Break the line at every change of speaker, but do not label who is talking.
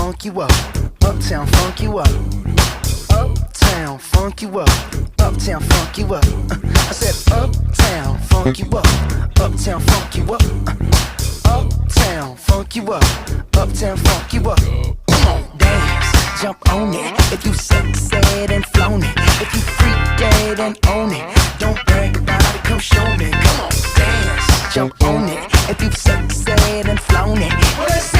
funk you up. Uptown funk you up. Uptown funk you up. Uptown funk you up. I said uptown funk you up. Uptown funk you up. Uptown funk you up. Uptown funk you up. Come on, dance, jump on it. If you sexed and flown it, if you freak dead and own it, don't brag about it, come show me. Come on, dance, jump on it. If you sexed and flown it, well, let's